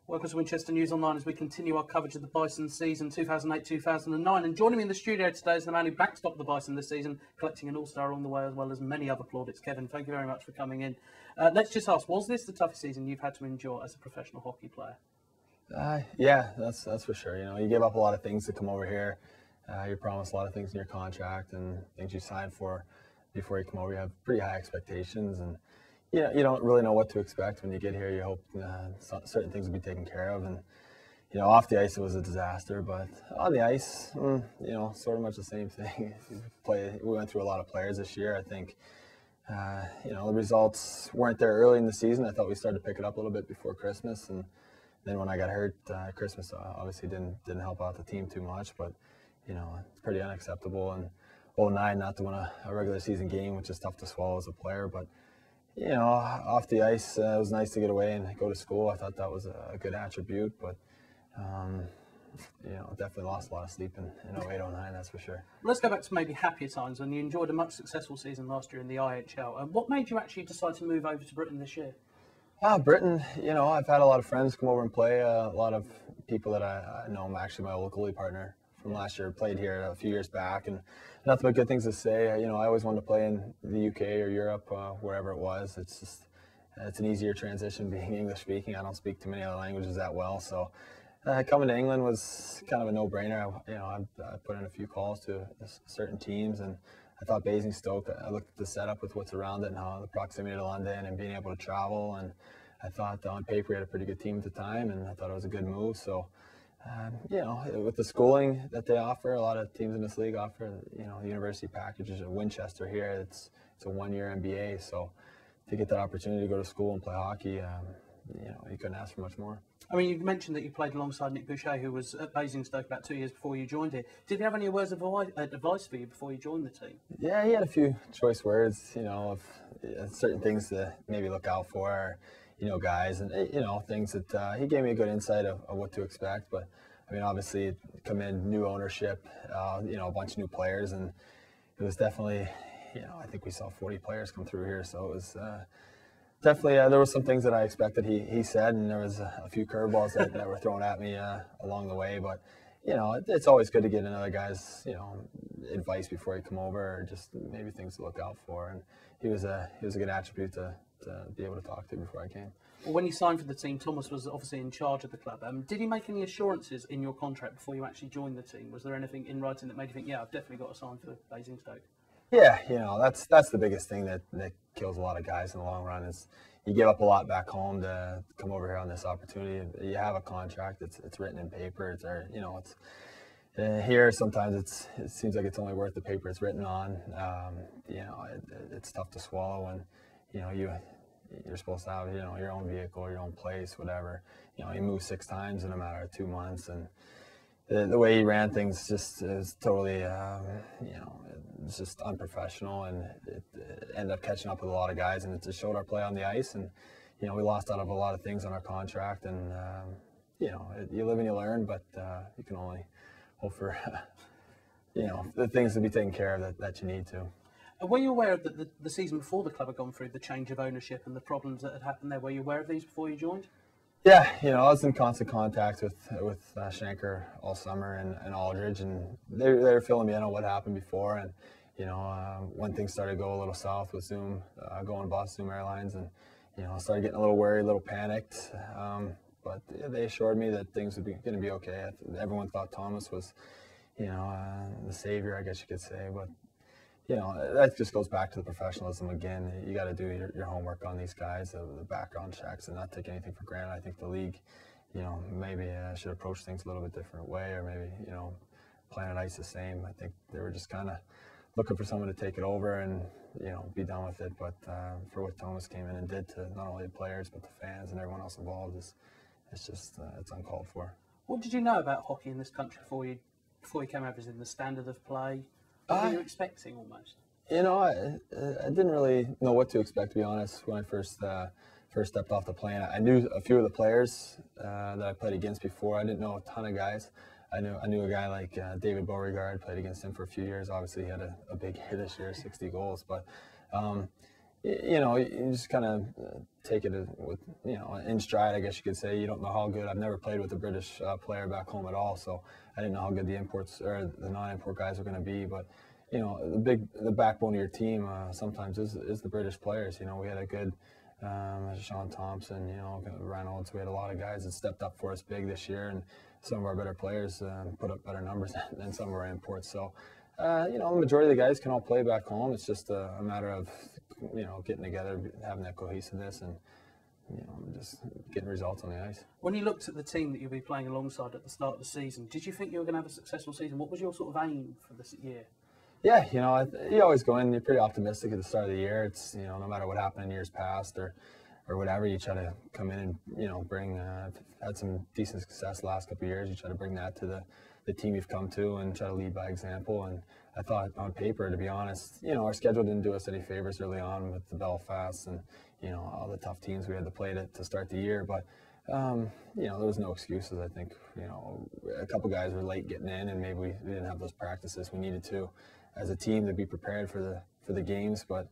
Welcome to Winchester News Online as we continue our coverage of the Bison season 2008-2009. And joining me in the studio today is the man who backstopped the Bison this season, collecting an all-star along the way as well as many other plaudits. Kevin, thank you very much for coming in. Let's just ask, was this the toughest season you've had to endure as a professional hockey player? Yeah, that's for sure. You know, you give up a lot of things to come over here. You're promised a lot of things in your contract and things you signed for before you come over. You have pretty high expectations, and you don't really know what to expect when you get here. You hope certain things will be taken care of, and off the ice it was a disaster, but on the ice, sort of much the same thing. We went through a lot of players this year. I think the results weren't there early in the season. I thought we started to pick it up a little bit before Christmas, and then when I got hurt, Christmas obviously didn't help out the team too much, but it's pretty unacceptable. And 2009 not to win a regular season game, which is tough to swallow as a player, but off the ice, it was nice to get away and go to school. I thought that was a good attribute, but definitely lost a lot of sleep in 2008, 2009, that's for sure. Let's go back to maybe happier times when you enjoyed a much successful season last year in the IHL. What made you actually decide to move over to Britain this year? Britain, I've had a lot of friends come over and play. A lot of people that I know. Actually, my old goalie partner from last year played here a few years back, and nothing but good things to say. I always wanted to play in the UK or Europe, wherever it was. It's an easier transition being English speaking. I don't speak too many other languages that well, so coming to England was kind of a no-brainer. I put in a few calls to certain teams, and I thought Basingstoke. I looked at the setup with what's around it and how the proximity to London and being able to travel, and I thought on paper we had a pretty good team at the time, and I thought it was a good move. So, with the schooling that they offer, a lot of teams in this league offer, the university packages at Winchester here. It's a one-year MBA, so to get that opportunity to go to school and play hockey, you couldn't ask for much more. I mean, you mentioned that you played alongside Nick Boucher, who was at Basingstoke about 2 years before you joined here. Did he have any words of advice for you before you joined the team? Yeah, he had a few choice words, of certain things to maybe look out for, guys, and, things that he gave me a good insight of what to expect. But, I mean, obviously, come in, new ownership, a bunch of new players, and it was definitely, I think we saw 40 players come through here, so it was definitely, there was some things that I expected he said, and there was a few curveballs that were thrown at me along the way. But, it's always good to get another guy's, advice before you come over, or just maybe things to look out for. And he was a good attribute to be able to talk to before I came. Well, when you signed for the team, Thomas was obviously in charge of the club. Did he make any assurances in your contract before you actually joined the team? Was there anything in writing that made you think, yeah, I've definitely got to sign for Basingstoke? Yeah, that's the biggest thing that kills a lot of guys in the long run is you give up a lot back home to come over here on this opportunity. You have a contract; it's written in paper. It's here. Sometimes it seems like it's only worth the paper it's written on. It's tough to swallow when you're supposed to have your own vehicle, your own place, whatever. You move 6 times in a matter of 2 months, and the way he ran things just is totally, it's just unprofessional, and it ended up catching up with a lot of guys, and it just showed our play on the ice, and we lost out of a lot of things on our contract, and you live and you learn, but you can only hope for the things to be taken care of that you need to. Were you aware that the season before the club had gone through the change of ownership and the problems that had happened there? Were you aware of these before you joined? Yeah, I was in constant contact with Shanker all summer and Aldridge, and they were filling me in on what happened before, and when things started to go a little south with Zoom, going bust, Zoom Airlines, and I started getting a little worried, a little panicked, but they assured me that things were going to be okay. Everyone thought Thomas was, the savior, I guess you could say, but that just goes back to the professionalism again. You got to do your homework on these guys, the background checks, and not take anything for granted. I think the league, maybe should approach things a little bit different way, or maybe, Planet Ice the same. I think they were just kind of looking for someone to take it over and, be done with it. But for what Thomas came in and did to not only the players, but the fans and everyone else involved, it's just, it's uncalled for. What did you know about hockey in this country before you came over? Is it the standard of play? What were you expecting almost? I didn't really know what to expect, to be honest, when I first stepped off the plane. I knew a few of the players that I played against before. I didn't know a ton of guys. I knew a guy like David Beauregard, played against him for a few years. Obviously, he had a big year this year, 60 goals. But, you know, you just kind of take it with, you know, in stride, I guess you could say. You don't know how good. I've never played with a British player back home at all, so I didn't know how good the imports or the non-import guys were going to be. But you know, the backbone of your team sometimes is the British players. You know, we had a good Sean Thompson, you know, Reynolds. We had a lot of guys that stepped up for us big this year, and some of our better players put up better numbers than some of our imports. So. You know, the majority of the guys can all play back home. It's just a matter of, you know, getting together, having that cohesiveness, and, you know, just getting results on the ice. When you looked at the team that you'll be playing alongside at the start of the season, did you think you were going to have a successful season? What was your sort of aim for this year? Yeah, you know, you always go in, you're pretty optimistic at the start of the year. It's, you know, no matter what happened in years past or whatever, you try to come in and, you know, bring, had some decent success the last couple of years. You try to bring that to the team you've come to and try to lead by example. And I thought on paper, to be honest, you know, our schedule didn't do us any favors early on with the Belfast and, you know, all the tough teams we had to play to start the year. But, you know, there was no excuses. I think, you know, a couple guys were late getting in, and maybe we didn't have those practices we needed to as a team to be prepared for the games. But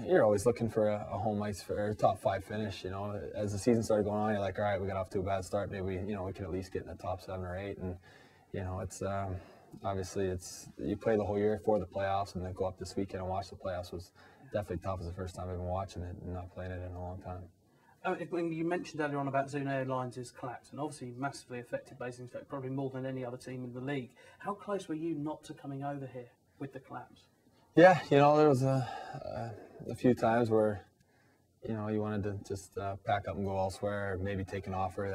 you're always looking for a home ice for a top 5 finish. You know, as the season started going on, you're like, all right, we got off to a bad start. Maybe you know, we can at least get in the top 7 or 8. And you know, it's obviously you play the whole year for the playoffs, and then go up this weekend and watch the playoffs was definitely tough. It's the first time I've been watching it and not playing it in a long time. When you mentioned earlier on about Zoom Airlines' collapse, and obviously massively affected Bison, probably more than any other team in the league. How close were you not to coming over here with the collapse? Yeah, you know, there was a few times where, you know, you wanted to just pack up and go elsewhere, or maybe take an offer.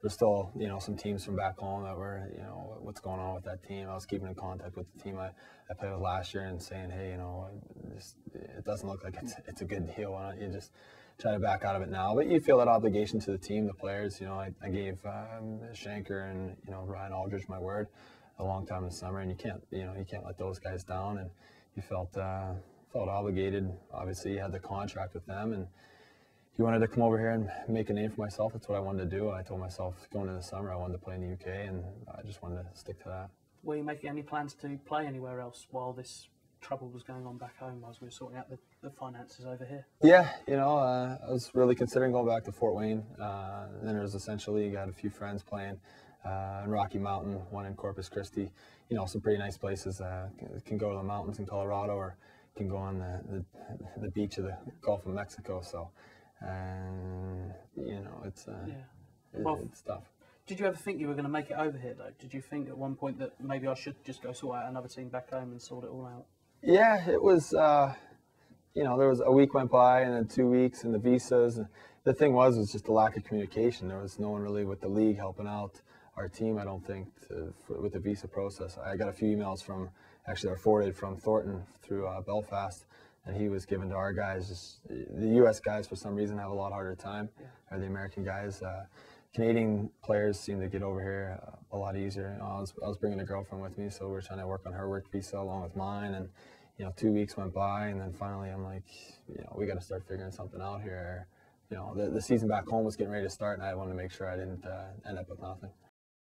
There's still, you know, some teams from back home that were, you know, what's going on with that team. I was keeping in contact with the team I played with last year and saying, hey, you know, it doesn't look like it's a good deal. Why don't you just try to back out of it now? But you feel that obligation to the team, the players. You know, I gave Shanker and, you know, Ryan Aldridge my word a long time in the summer, and you can't let those guys down. And you felt obligated. Obviously, you had the contract with them, and you wanted to come over here and make a name for myself. That's what I wanted to do. I told myself going into the summer I wanted to play in the UK, and I just wanted to stick to that. Were you making any plans to play anywhere else while this trouble was going on back home, as we were sorting out the finances over here? Yeah, you know, I was really considering going back to Fort Wayne. Then there was Essential League. I had a few friends playing in Rocky Mountain, one in Corpus Christi. You know, some pretty nice places. Can go to the mountains in Colorado, or can go on the beach of the Gulf of Mexico. So, you know, it's tough. Did you ever think you were going to make it over here, though? Did you think at one point that maybe I should just go sort out another team back home and sort it all out? Yeah, it was, you know, there was a week went by and then 2 weeks and the visas. And the thing was just the lack of communication. There was no one really with the league helping out our team, I don't think, with the visa process. I got a few emails from, actually, our forwarded from Thornton through Belfast, and he was given to our guys. The U.S. guys, for some reason, have a lot harder time, or the American guys. Canadian players seem to get over here a lot easier. You know, I was bringing a girlfriend with me, so we were trying to work on her work visa along with mine. And you know, 2 weeks went by, and then finally I'm like, you know, we got to start figuring something out here. You know, the season back home was getting ready to start, and I wanted to make sure I didn't end up with nothing.